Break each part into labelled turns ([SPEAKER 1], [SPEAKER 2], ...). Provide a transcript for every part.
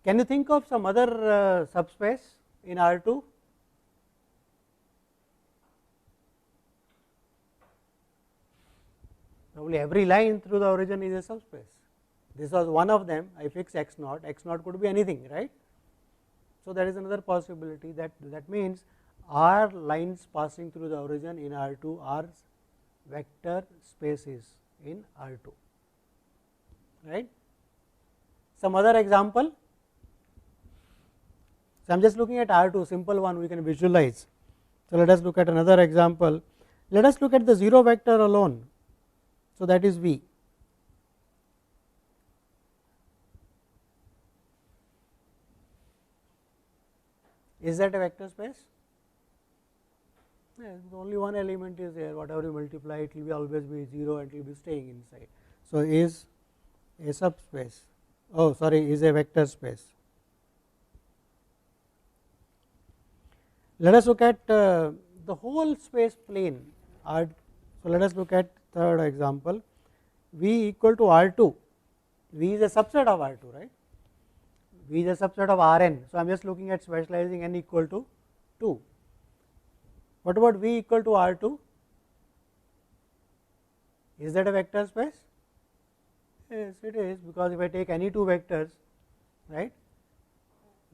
[SPEAKER 1] Can you think of some other subspace in R2? Probably every line through the origin is a subspace. This was one of them. I fix x naught could be anything, right. So, that is another possibility, that means R lines passing through the origin in R2 are vector spaces in R2, right. Some other example. So, I am just looking at R2, simple one we can visualize. So, let us look at another example. Let us look at the 0 vector alone. So, that is V. Is that a vector space? Yes, only one element is there, whatever you multiply it will be always be 0 and it will be staying inside. So, is a subspace, is a vector space. Let us look at the whole space plane R. So, let us look at third example, V equal to R2, V is a subset of R2, right. V is a subset of Rn. So, I am just looking at specializing n equal to 2. What about V equal to R2? Is that a vector space? Yes, it is, because if I take any two vectors, right,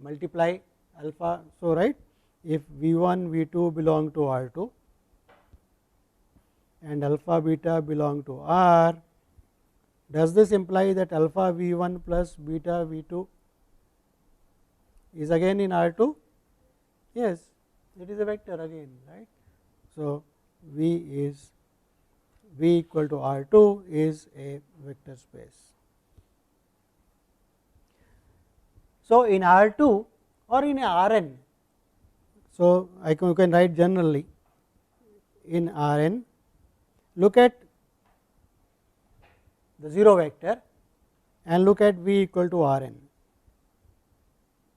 [SPEAKER 1] multiply alpha. So, right, if V1 V2 belong to R2 and alpha beta belong to R, does this imply that alpha V1 plus beta V2 is again in R2? Yes, it is a vector again, right. So, V equal to R2 is a vector space. So, in R2 or in a Rn, so I can write generally in Rn, look at the 0 vector and look at V equal to Rn.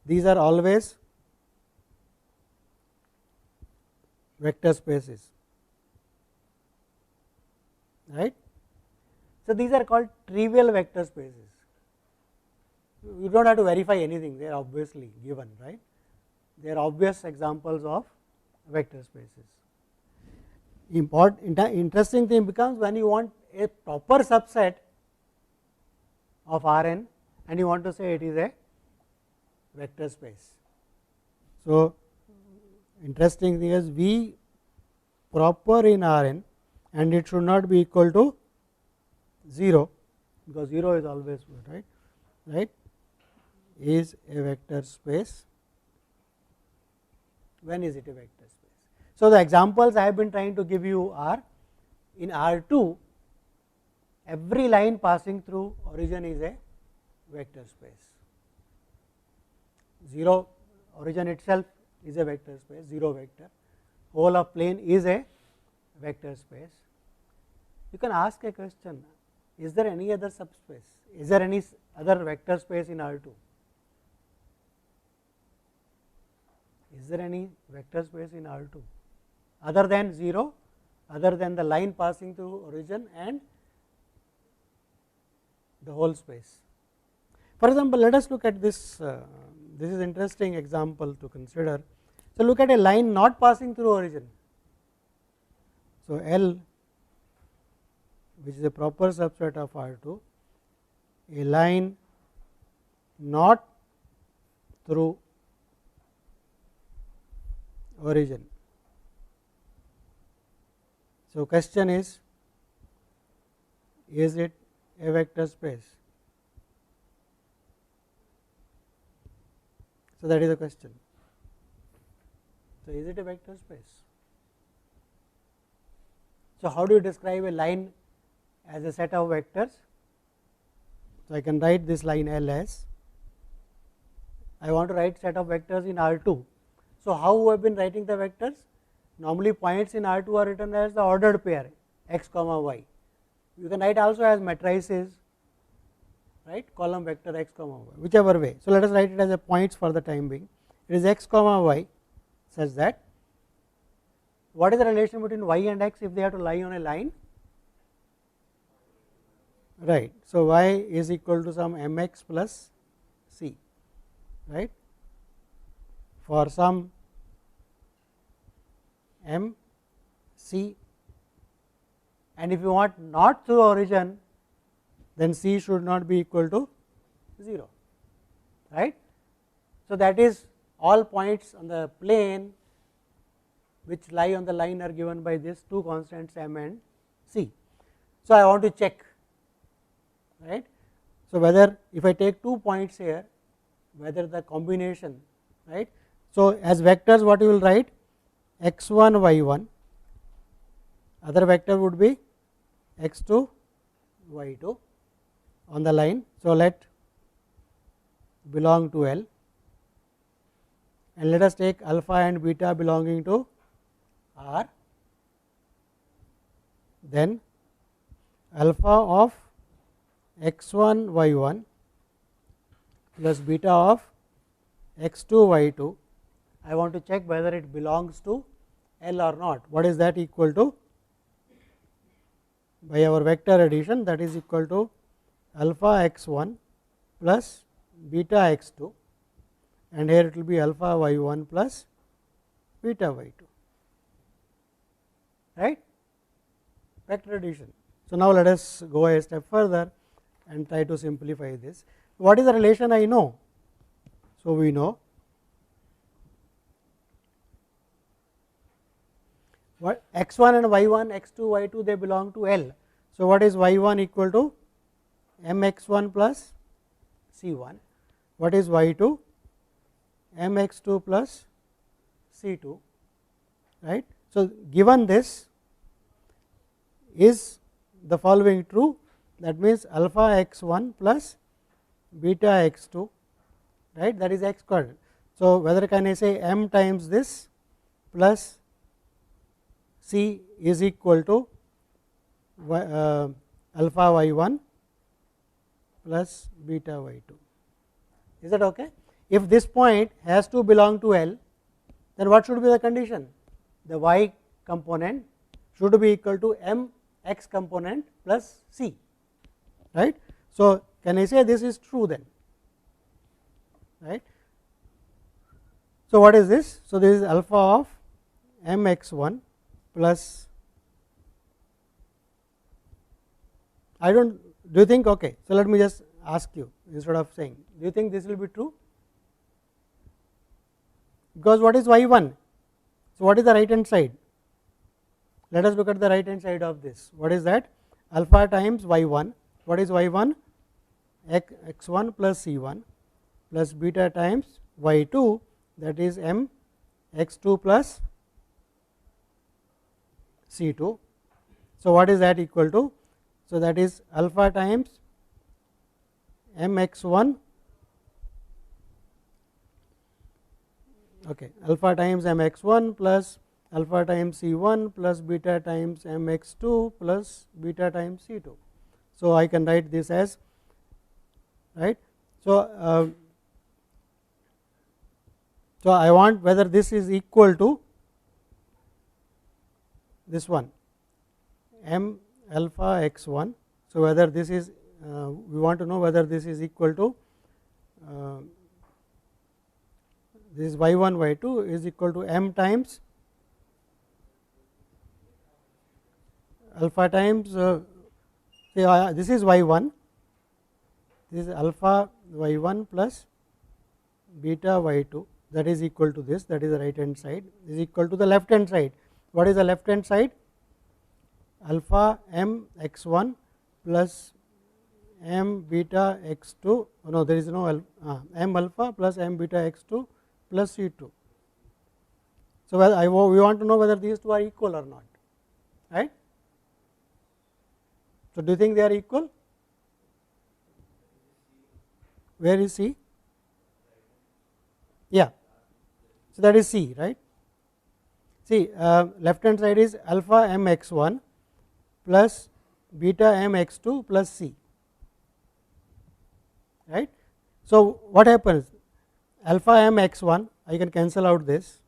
[SPEAKER 1] These are always vector spaces, right. So, these are called trivial vector spaces. You do not have to verify anything, they are obviously given, right. They are obvious examples of vector spaces. Interesting thing becomes when you want a proper subset of Rn and you want to say it is a vector space. So, interesting thing is V proper in Rn and it should not be equal to 0, because 0 is always good, right, is a vector space. When is it a vector space? So, the examples I have been trying to give you are in R2, every line passing through origin is a vector space. 0 origin itself is a vector space, 0 vector, whole of plane is a vector space. You can ask a question, is there any other subspace? Is there any other vector space in R2? Is there any vector space in R2 other than 0, other than the line passing through origin and the whole space? For example, let us look at this. This is interesting example to consider. So, look at a line not passing through origin. So, L, which is a proper subset of R2, a line not through origin. So, question is it a vector space? So, that is the question. So, is it a vector space? So, how do you describe a line as a set of vectors? So, I can write this line L as, I want to write set of vectors in R2. So, how we have been writing the vectors? Normally points in R2 are written as the ordered pair x comma y. You can write also as matrices, right, column vector x comma y, whichever way. So, let us write it as a points for the time being. It is x comma y such that, what is the relation between y and x if they have to lie on a line? Right. So, y is equal to some mx plus c. right, for some m c, and if you want not through origin, then c should not be equal to 0, right. So, that is all points on the plane which lie on the line are given by this two constants m and c. So, I want to check, right. So, whether if I take 2 points here, whether the combination, right. So, as vectors what you will write x1 y1, other vector would be x2 y2 on the line. So, let belong to L, and let us take alpha and beta belonging to R, then alpha of x1 y1 plus beta of x2 y2. I want to check whether it belongs to L or not. What is that equal to? By our vector addition, that is equal to alpha x1 plus beta x2, and here it will be alpha y1 plus beta y2, right, vector addition. So, now let us go a step further and try to simplify this. What is the relation I know? So, we know what x1 and y1, x2, y2 they belong to L. So, what is y1 equal to mx1 plus c1, what is y2 mx2 plus c2, right. So, given this, is the following true, that means alpha x1 plus beta x2, right, that is x squared. So, whether can I say m times this plus c is equal to alpha y1 plus beta y2, is that okay? If this point has to belong to L, then what should be the condition? The y component should be equal to m x component plus c, right. So, can I say this is true then, right. So, what is this? So, this is alpha of m x1 plus, I do not, do you think, okay. So, let me just ask you instead of saying, do you think this will be true? Because what is y1? So, what is the right hand side? Let us look at the right hand side of this. What is that? Alpha times y1. What is y1? x1 plus c1 plus beta times y2, that is m x2 plus c2. So, what is that equal to? So, that is alpha times m x1, okay, alpha times m x1 plus alpha times c1 plus beta times m x2 plus beta times c2. So, I can write this as, right. So, so I want whether this is equal to this one m alpha x1. So, whether this is we want to know whether this is equal to this y1 y2 is equal to m times alpha times this is y1, this is alpha y1 plus beta y2, that is equal to this, that is the right hand side, is equal to the left hand side. What is the left hand side? Alpha m x1 plus m beta x2, no, there is no m alpha plus m beta x2 plus c2. So, we want to know whether these two are equal or not, right. So, do you think they are equal? Where is C? Yeah. So, that is C, right. See, left hand side is alpha m x1 plus beta m x2 plus C, right. So, what happens? Alpha m x1 I can cancel out this,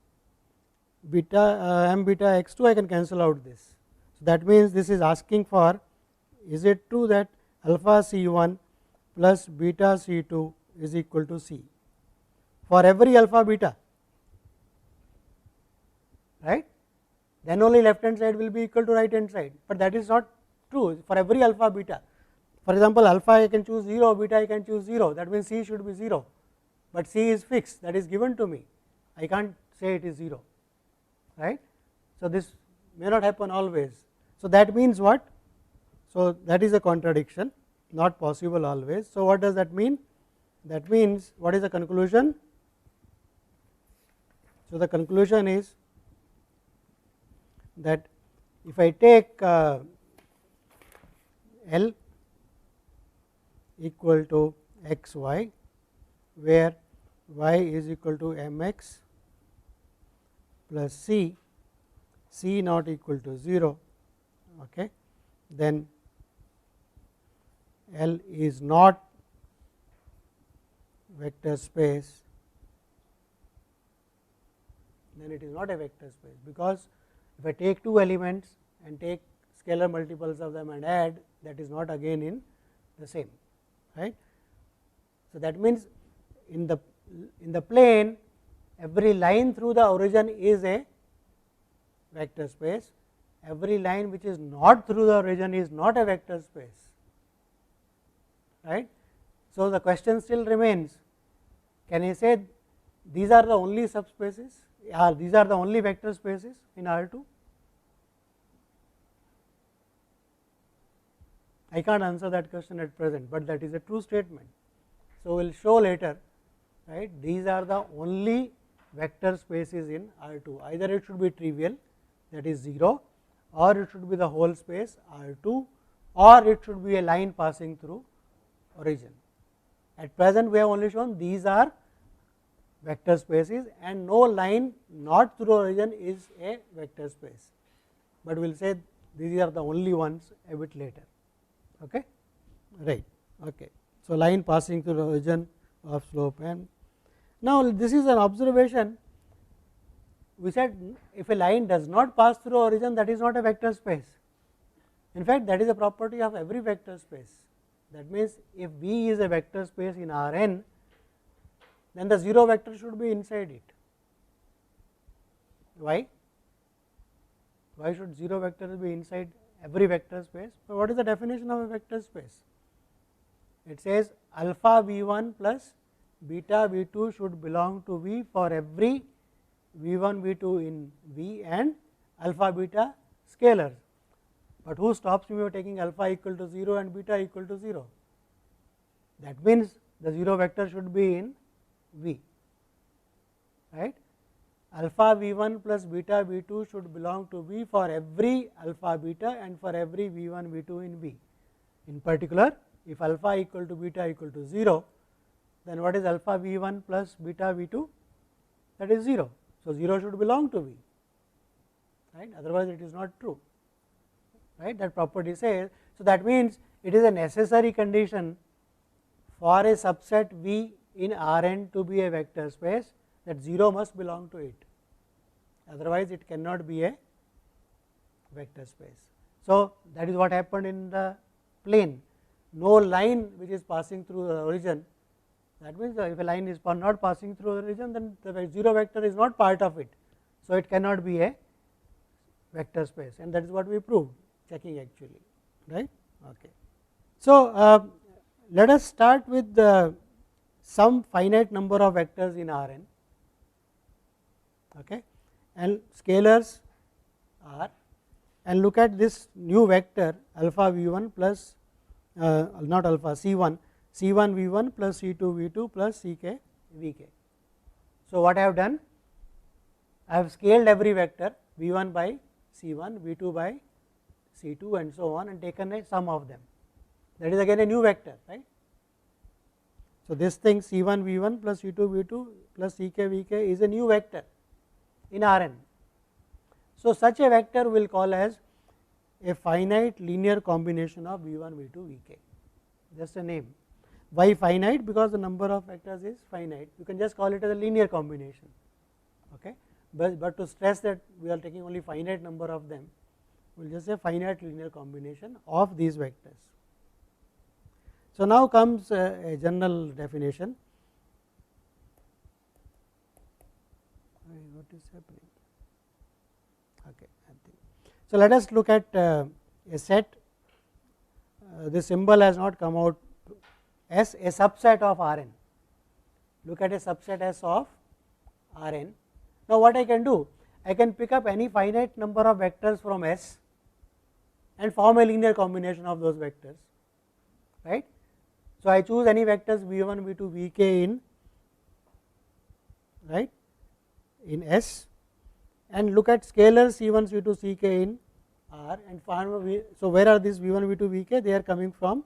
[SPEAKER 1] beta m beta x2 I can cancel out this. So, that means this is asking for, is it true that alpha c1 plus beta c2 is equal to C? for every alpha beta, right, then only left hand side will be equal to right hand side, but that is not true for every alpha beta. For example, alpha I can choose 0, beta I can choose 0, that means C should be 0, but C is fixed, that is given to me, I can't say it is 0, right. So, this may not happen always. So, that means what? So, that is a contradiction, not possible always. So, what does that mean? That means, what is the conclusion? So, the conclusion is that if I take L equal to x y, where y is equal to m x plus c, c not equal to 0, okay, then L is not vector space, then it is not a vector space, because if I take two elements and take scalar multiples of them and add, that is not again in the same, right. So, that means in the plane, every line through the origin is a vector space, every line which is not through the origin is not a vector space, right. So, the question still remains, can I say these are the only subspaces, or these are the only vector spaces in R2? I can't answer that question at present, but that is a true statement. So, we will show later, right, these are the only vector spaces in R2, either it should be trivial, that is 0, or it should be the whole space R2, or it should be a line passing through origin. At present we have only shown these are vector spaces and no line not through origin is a vector space, but we will say these are the only ones a bit later, okay, right. Okay. So, line passing through the origin of slope, and now this is an observation. We said if a line does not pass through origin, that is not a vector space. In fact, that is a property of every vector space. That means, if V is a vector space in Rn, then the 0 vector should be inside it. Why? Why should 0 vector be inside every vector space? So, what is the definition of a vector space? It says alpha V1 plus beta V2 should belong to V for every V1 V2 in V and alpha beta scalars, but who stops me by taking alpha equal to 0 and beta equal to 0? That means, the 0 vector should be in V, right. Alpha V1 plus beta V2 should belong to V for every alpha beta and for every V1 V2 in V. In particular, if alpha equal to beta equal to 0, then what is alpha V1 plus beta V2? That is 0. So, 0 should belong to V, right, otherwise it is not true, right, that property says. So, that means it is a necessary condition for a subset V in Rn to be a vector space, that 0 must belong to it, otherwise it cannot be a vector space. So, that is what happened in the plane, no line which is passing through the origin. That means, if a line is not passing through the origin, then the 0 vector is not part of it. So, it cannot be a vector space, and that is what we proved checking actually, right. Okay. So, let us start with some finite number of vectors in Rn, okay, and scalars R, and look at this new vector alpha V1 plus not alpha C1 V1 plus C2 V2 plus Ck Vk. So, what I have done? I have scaled every vector V1 by C1, V2 by C2 and so on, and taken a sum of them. That is again a new vector, right. So, this thing C1 V1 plus C2 V2 plus Ck Vk is a new vector in Rn. So, such a vector we will call as a finite linear combination of V1 V2 Vk, just a name. Why finite? Because the number of vectors is finite, you can just call it as a linear combination, okay. But to stress that we are taking only finite number of them, we will just say finite linear combination of these vectors. So, now comes a general definition. is happening? Okay, I think. So, let us look at a set. This symbol has not come out. S, a subset of R n. Look at a subset S of R n. Now, what I can do? I can pick up any finite number of vectors from S and form a linear combination of those vectors, right. So, I choose any vectors v1, v2, vk in, right, in S, and look at scalars c1, c2, ck in R, and form so where are these v1, v2, vk? They are coming from,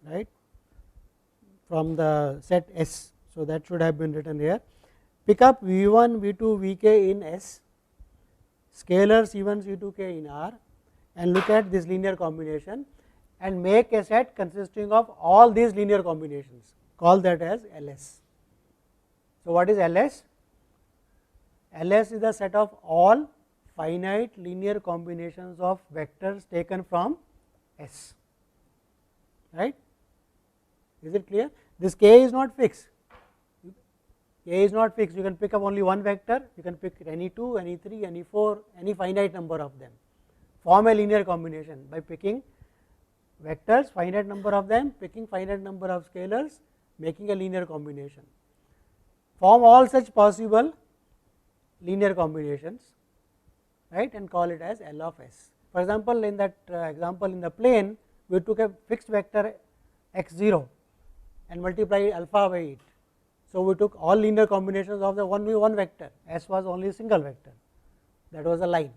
[SPEAKER 1] right, from the set S. So, that should have been written here. Pick up v1, v2, vk in S, scalar c1, c2, k in R, and look at this linear combination and make a set consisting of all these linear combinations. Call that as LS. So, what is LS? LS is the set of all finite linear combinations of vectors taken from S, right. Is it clear? This k is not fixed. K is not fixed. You can pick up only one vector. You can pick any 2, any 3, any 4, any finite number of them. Form a linear combination by picking vectors, finite number of them, picking finite number of scalars, making a linear combination. Form all such possible linear combinations, right, and call it as L of S. For example, in that example in the plane, we took a fixed vector x0 and multiplied alpha by it. So, we took all linear combinations of the only one vector. S was only a single vector, that was a line,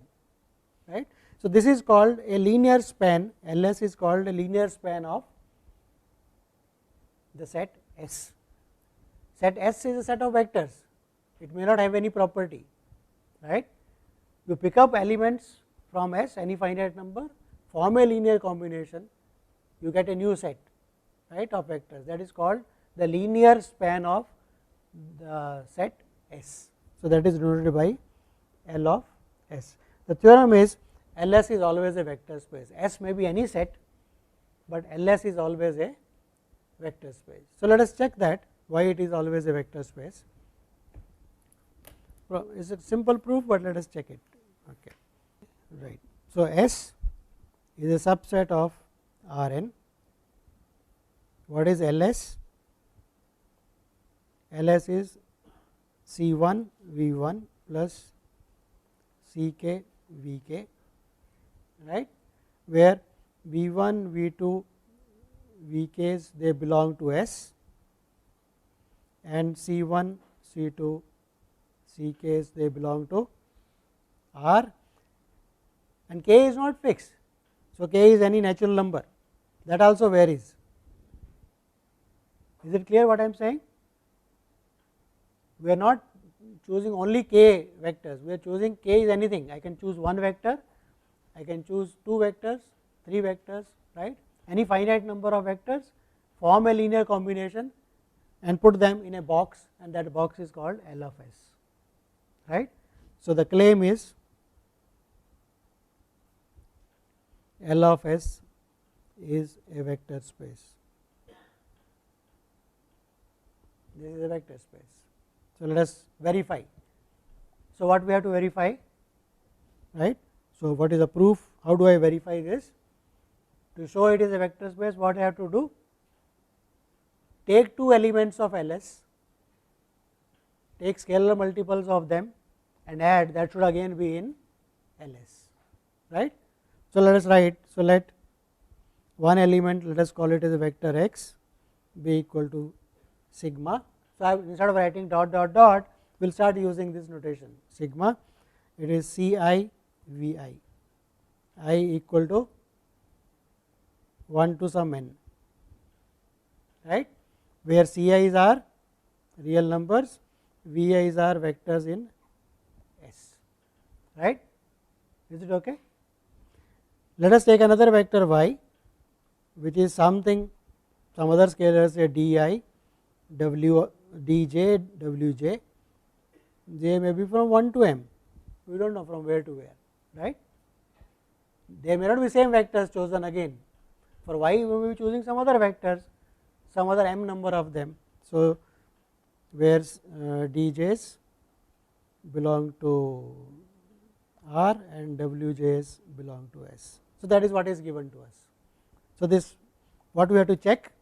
[SPEAKER 1] right. So, this is called a linear span. LS is called a linear span of the set S. Set S is a set of vectors. It may not have any property, right. You pick up elements from S, any finite number, form a linear combination, you get a new set, right, of vectors. That is called the linear span of the set S. So, that is denoted by L of S. The theorem is LS is always a vector space. S may be any set, but LS is always a vector space. So, let us check that why it is always a vector space. It is a simple proof, but let us check it. Okay, right. So, S is a subset of R n. What is LS? LS is C1 V1 plus CK VK, right, where V1, V2, Vk's they belong to S, and C1, C2, Ck's they belong to R, and K is not fixed. So, K is any natural number, that also varies. Is it clear what I am saying? We are not choosing only k vectors, we are choosing k is anything. I can choose one vector, I can choose 2 vectors, 3 vectors, right, any finite number of vectors, form a linear combination and put them in a box, and that box is called L of S, right. So, the claim is L of S is a vector space. This is a vector space. So, let us verify. So, what we have to verify, right. So, what is the proof? How do I verify this? To show it is a vector space, what I have to do? Take 2 elements of LS, take scalar multiples of them and add, that should again be in LS, right. So, let us write. So, let one element, let us call it as a vector x be equal to sigma. So, instead of writing dot dot dot, we will start using this notation sigma. It is C I V I equal to 1 to some n, right, where C i's are real numbers, V i's are vectors in S, right. Is it okay? Let us take another vector y, which is something, some other scalars say di, w, dj, wj, j may be from 1 to m, we do not know from where to where, right. They may not be same vectors chosen again. For y, we will be choosing some other vectors, some other m number of them. So, where dj's belong to R and Wj's belong to S. So, that is what is given to us. So, this what we have to check.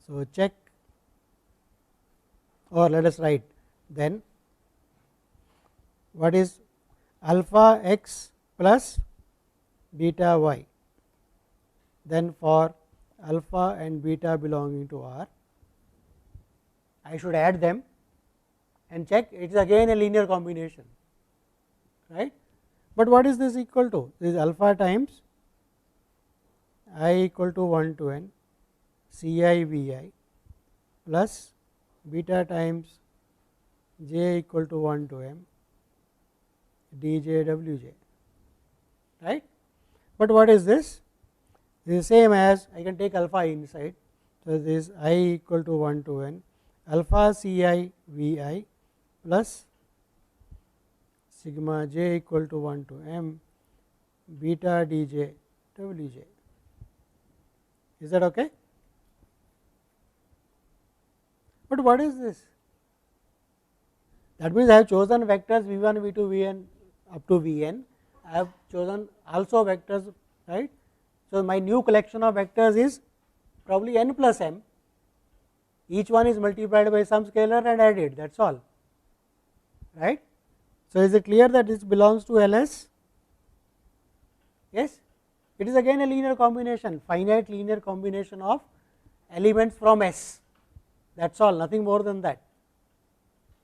[SPEAKER 1] So, check, or let us write then what is alpha x plus beta y. Then for alpha and beta belonging to R, I should add them and check, it is again a linear combination, right. But what is this equal to? This is alpha times I equal to 1 to n C I V I plus beta times j equal to 1 to m d j w j, right. But what is this? This is same as I can take alpha inside. So, this is I equal to 1 to n alpha C I V I plus sigma j equal to 1 to m beta d j w j. Is that okay? But what is this? That means I have chosen vectors v 1, v 2, v n up to v n. I have chosen also vectors, right. So, my new collection of vectors is probably n plus m. Each one is multiplied by some scalar and added, that is all, right. So, is it clear that this belongs to L S? Yes, it is again a linear combination, finite linear combination of elements from S, that is all, nothing more than that,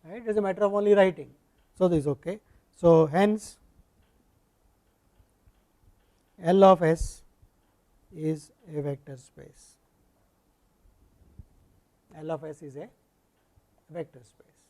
[SPEAKER 1] right. It is a matter of only writing. So, this is okay. So, hence L of S is a vector space. L of S is a vector space.